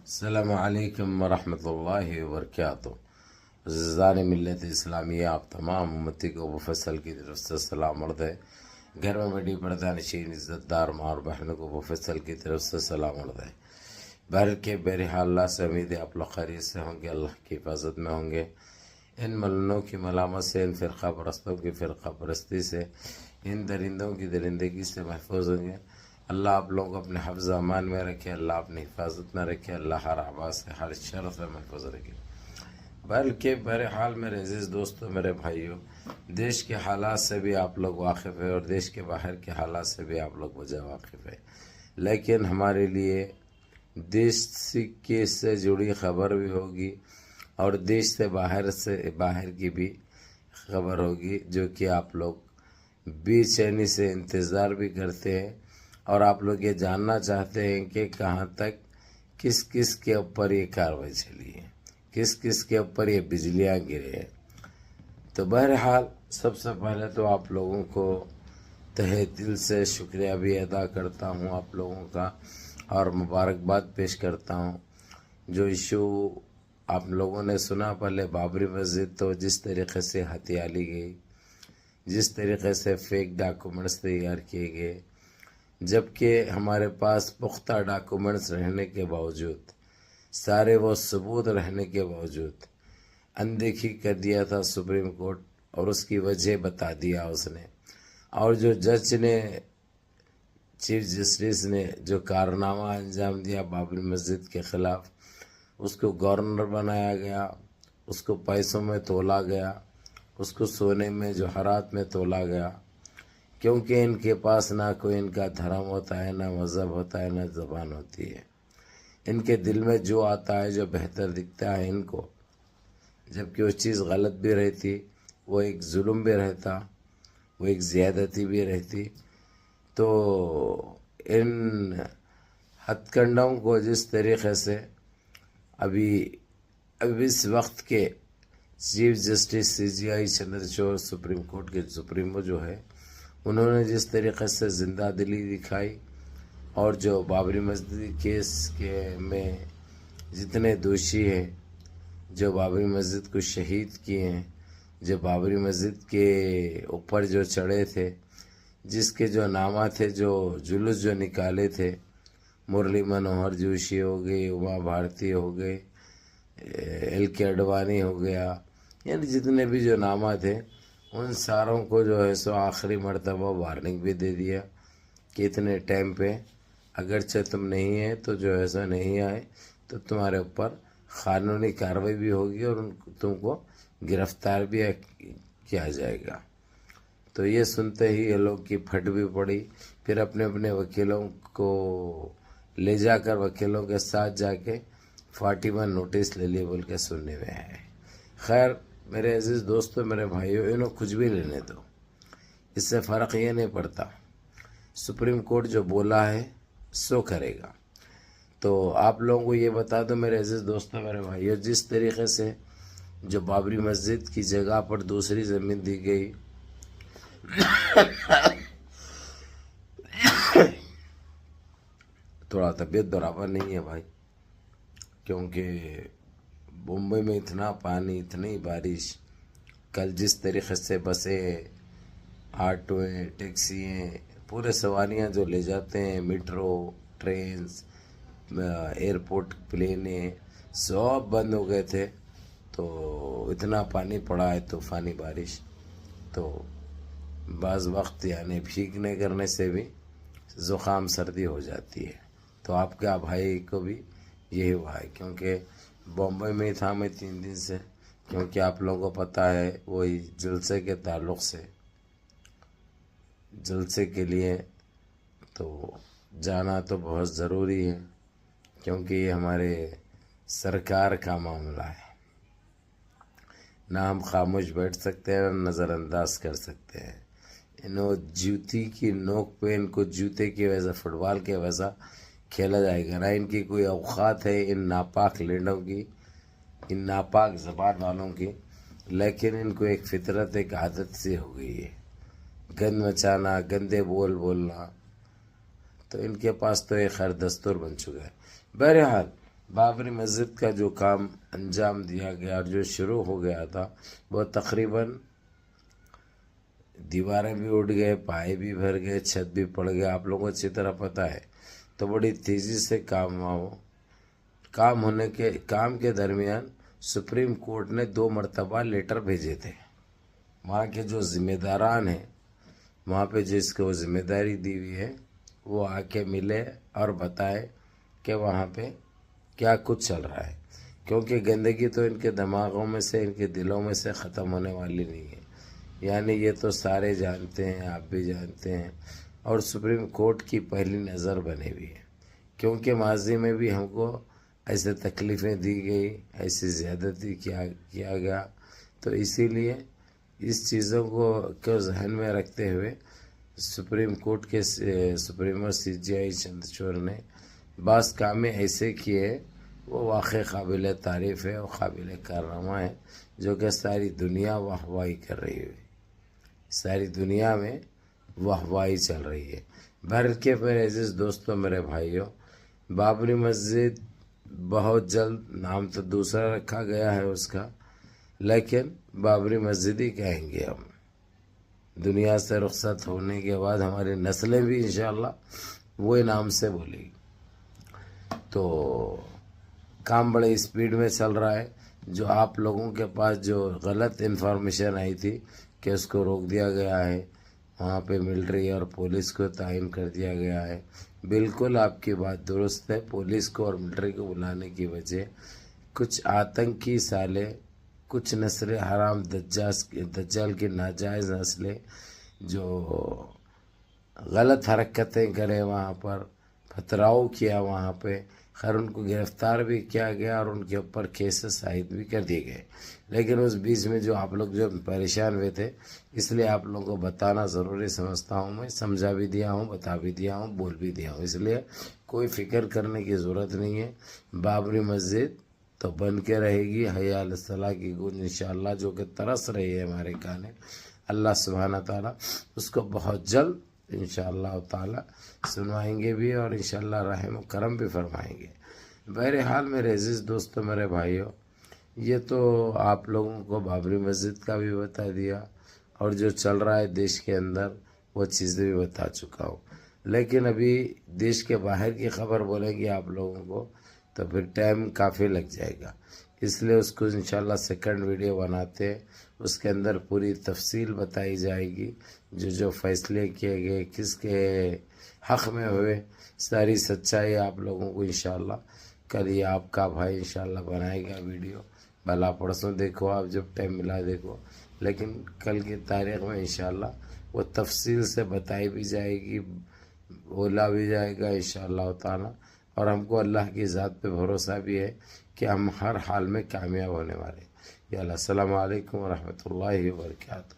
السلام علیکم ورحمۃ اللہ وبرکاتہ۔ عزیزان ملت اسلامیہ، آپ تمام امتی کو مفصل کی طرف سے سلام عرض ہے۔ گھر میں بیٹھی پردہ نشین عزت دار ماں اور بہنوں کو مفصل کی طرف سے سلام عرض ہے۔ بہر کے بہرحال اللہ سے امید ہے آپ لوگ خیریت سے ہوں گے، اللہ کی حفاظت میں ہوں گے، ان ملنوں کی ملامت سے، ان فرقہ پرستوں کی فرقہ پرستی سے، ان درندوں کی درندگی سے محفوظ ہوں گے۔ اللہ آپ لوگوں کو اپنے حفظ امان میں رکھے، اللہ اپنی حفاظت میں رکھے، اللہ ہر آبا سے ہر شر سے محفوظ رکھے۔ بلکہ بہرحال میرے عزیز دوستوں، میرے بھائیوں، دیش کے حالات سے بھی آپ لوگ واقف ہیں اور دیش کے باہر کے حالات سے بھی آپ لوگ مجھے واقف ہیں، لیکن ہمارے لیے دیش کے سے جڑی خبر بھی ہوگی اور دیش سے باہر کی بھی خبر ہوگی، جو کہ آپ لوگ بے چینی سے انتظار بھی کرتے ہیں اور آپ لوگ یہ جاننا چاہتے ہیں کہ کہاں تک کس کس کے اوپر یہ کارروائی چلی ہے، کس کس کے اوپر یہ بجلیاں گرے ہیں۔ تو بہرحال سب سے پہلے تو آپ لوگوں کو تہہ دل سے شکریہ بھی ادا کرتا ہوں آپ لوگوں کا، اور مبارکباد پیش کرتا ہوں۔ جو ایشو آپ لوگوں نے سنا پہلے بابری مسجد، تو جس طریقے سے ہتھیا لی گئی، جس طریقے سے فیک ڈاکومنٹس تیار کیے گئے، جبکہ ہمارے پاس پختہ ڈاکومنٹس رہنے کے باوجود، سارے وہ ثبوت رہنے کے باوجود اندیکھی کر دیا تھا سپریم کورٹ، اور اس کی وجہ بتا دیا اس نے۔ اور جو جج نے، چیف جسٹس نے جو کارنامہ انجام دیا بابری مسجد کے خلاف، اس کو گورنر بنایا گیا، اس کو پیسوں میں تولا گیا، اس کو سونے میں جوہرات میں تولا گیا، کیونکہ ان کے پاس نہ کوئی ان کا دھرم ہوتا ہے، نہ مذہب ہوتا ہے، نہ زبان ہوتی ہے۔ ان کے دل میں جو آتا ہے، جو بہتر دکھتا ہے ان کو، جبکہ وہ چیز غلط بھی رہتی، وہ ایک ظلم بھی رہتا، وہ ایک زیادتی بھی رہتی، تو ان ہتھ کنڈوں کو جس طریقے سے اب اس وقت کے chief justice CJI Chandrachud supreme court کے سپریمو جو ہے، انہوں نے جس طریقے سے زندہ دلی دکھائی، اور جو بابری مسجد کیس کے میں جتنے دوشی ہیں، جو بابری مسجد کو شہید کیے ہیں، جو بابری مسجد کے اوپر جو چڑھے تھے، جس کے جو نامہ تھے، جو جلوس جو نکالے تھے، مرلی منوہر جوشی ہو گئی، اما بھارتی ہو گئے، LK اڈوانی ہو گیا، یعنی جتنے بھی جو نامہ تھے، ان ساروں کو جو ہے سو آخری مرتبہ وارننگ بھی دے دیا کہ اتنے ٹائم پہ اگرچہ تم نہیں ہے تو جو ایسا نہیں آئے تو تمہارے اوپر قانونی کارروائی بھی ہوگی اور تم کو گرفتار بھی کیا جائے گا۔ تو یہ سنتے ہی یہ لوگ کی پھٹ بھی پڑی، پھر اپنے اپنے وکیلوں کو لے جا کر وکیلوں کے ساتھ جا کے 41 نوٹس لے لیے بول کے سننے میں آئے۔ خیر میرے عزیز دوستوں، میرے بھائیوں، انہوں کچھ بھی لینے دو، اس سے فرق یہ نہیں پڑتا، سپریم کورٹ جو بولا ہے سو کرے گا۔ تو آپ لوگوں کو یہ بتا دو میرے عزیز دوستوں، میرے بھائیوں، جس طریقے سے جو بابری مسجد کی جگہ پر دوسری زمین دی گئی، تھوڑا طبیعت برابر نہیں ہے بھائی، کیونکہ بمبئی میں اتنا پانی، اتنی بارش، کل جس طریقے سے بسیں، آٹویں، ٹیکسییں، پورے سواریاں جو لے جاتے ہیں، میٹرو، ٹرینز، ایئرپورٹ، پلینے، سب بند ہو گئے تھے۔ تو اتنا پانی پڑا ہے، طوفانی بارش، تو بعض وقت یعنی بھیگنے کرنے سے بھی زکام سردی ہو جاتی ہے۔ تو آپ کا بھائی کو بھی یہی ہوا ہے، کیونکہ بمبئی میں تھا میں 3 دن سے، کیونکہ آپ لوگوں کو پتہ ہے وہی جلسے کے تعلق سے، جلسے کے لیے تو جانا تو بہت ضروری ہے، کیونکہ یہ ہمارے سرکار کا معاملہ ہے، نہ ہم خاموش بیٹھ سکتے ہیں، نہ نظر انداز کر سکتے ہیں۔ انہوں جوتی کی نوک پہ ان کو جوتے کی وجہ فٹ بال کے وجہ کھیلا جائے گا، نہ ان کی کوئی اوقات ہے ان ناپاک لینڈوں کی، ان ناپاک زبان والوں کی، لیکن ان کو ایک فطرت، ایک عادت سی ہو گئی ہے، گند مچانا، گندے بولنا، تو ان کے پاس تو ایک خیر دستور بن چکا ہے۔ بہرحال بابری مسجد کا جو کام انجام دیا گیا اور جو شروع ہو گیا تھا وہ تقریباً دیواریں بھی اٹھ گئے، پائے بھی بھر گئے، چھت بھی پڑ گیا، آپ لوگوں کو اچھی طرح پتہ ہے۔ تو بڑی تیزی سے کام ہوا وہ کام کے درمیان سپریم کورٹ نے 2 مرتبہ لیٹر بھیجے تھے۔ وہاں کے جو ذمہ داران ہیں، وہاں پہ جس کو ذمہ داری دی ہوئی ہے، وہ آ کے ملے اور بتائے کہ وہاں پہ کیا کچھ چل رہا ہے، کیونکہ گندگی تو ان کے دماغوں میں سے، ان کے دلوں میں سے ختم ہونے والی نہیں ہے۔ یعنی یہ تو سارے جانتے ہیں، آپ بھی جانتے ہیں، اور سپریم کورٹ کی پہلی نظر بنے ہوئی ہے، کیونکہ ماضی میں بھی ہم کو ایسے تکلیفیں دی گئی، ایسی زیادتی کیا گیا، تو اسی لیے اس چیزوں کو ذہن میں رکھتے ہوئے سپریم کورٹ کے سپریمر CJI چندرچوڑ نے بعض کام ایسے کیے، وہ واقعی قابل تعریف ہے اور قابل کارنامہ ہے، جو کہ ساری دنیا واہوائی کر رہی ہے، ساری دنیا میں واہوائی چل رہی ہے۔ بلکہ میرے عزیز دوستوں، میرے بھائیوں، بابری مسجد بہت جلد، نام تو دوسرا رکھا گیا ہے اس کا، لیکن بابری مسجد ہی کہیں گے ہم۔ دنیا سے رخصت ہونے کے بعد ہماری نسلیں بھی انشاءاللہ وہی نام سے بولے گی۔ تو کام بڑے اسپیڈ میں چل رہا ہے۔ جو آپ لوگوں کے پاس جو غلط انفارمیشن آئی تھی کہ اس کو روک دیا گیا ہے، وہاں پہ ملٹری اور پولیس کو تعین کر دیا گیا ہے، بالکل آپ کی بات درست ہے۔ پولیس کو اور ملٹری کو بلانے کی وجہ کچھ آتنکی سالے، کچھ نسل حرام دجال کی ناجائز نسلیں جو غلط حرکتیں کرے، وہاں پر پتھراؤ کیا، وہاں پہ خیر ان کو گرفتار بھی کیا گیا اور ان کے اوپر کیسز عائد بھی کر دیے گئے۔ لیکن اس بیچ میں جو آپ لوگ جو پریشان ہوئے تھے، اس لیے آپ لوگوں کو بتانا ضروری سمجھتا ہوں، میں سمجھا بھی دیا ہوں، بتا بھی دیا ہوں، بول بھی دیا ہوں، اس لیے کوئی فکر کرنے کی ضرورت نہیں ہے۔ بابری مسجد تو بن کے رہے گی، حی علی الصلاح کی گونج انشاءاللہ جو کہ ترس رہی ہے ہمارے کانے، اللہ سبحانہ تعالیٰ اس کو بہت جلد انشاءاللہ تعالیٰ سنوائیں گے بھی، اور انشاءاللہ رحم و کرم بھی فرمائیں گے۔ بہرحال میرے عزیز دوستوں، میرے بھائیوں، یہ تو آپ لوگوں کو بابری مسجد کا بھی بتا دیا، اور جو چل رہا ہے دیش کے اندر وہ چیزیں بھی بتا چکا ہوں۔ لیکن ابھی دیش کے باہر کی خبر بولیں گے آپ لوگوں کو تو پھر ٹائم کافی لگ جائے گا، اس لیے اس کو انشاءاللہ سیکنڈ ویڈیو بناتے ہیں، اس کے اندر پوری تفصیل بتائی جائے گی، جو فیصلے کیے گئے، کس کے حق میں ہوئے، ساری سچائی آپ لوگوں کو انشاءاللہ کل یہ آپ کا بھائی انشاءاللہ بنائے گا ویڈیو، بھلا پرسوں دیکھو، آپ جب ٹائم ملا دیکھو، لیکن کل کی تاریخ میں انشاءاللہ وہ تفصیل سے بتائی بھی جائے گی، بولا بھی جائے گا انشاءاللہ تعالی، اور ہم کو اللہ کی ذات پہ بھروسہ بھی ہے کہ ہم ہر حال میں کامیاب ہونے والے ہیں۔ یا اللہ، السلام علیکم ورحمۃ اللہ وبرکاتہ۔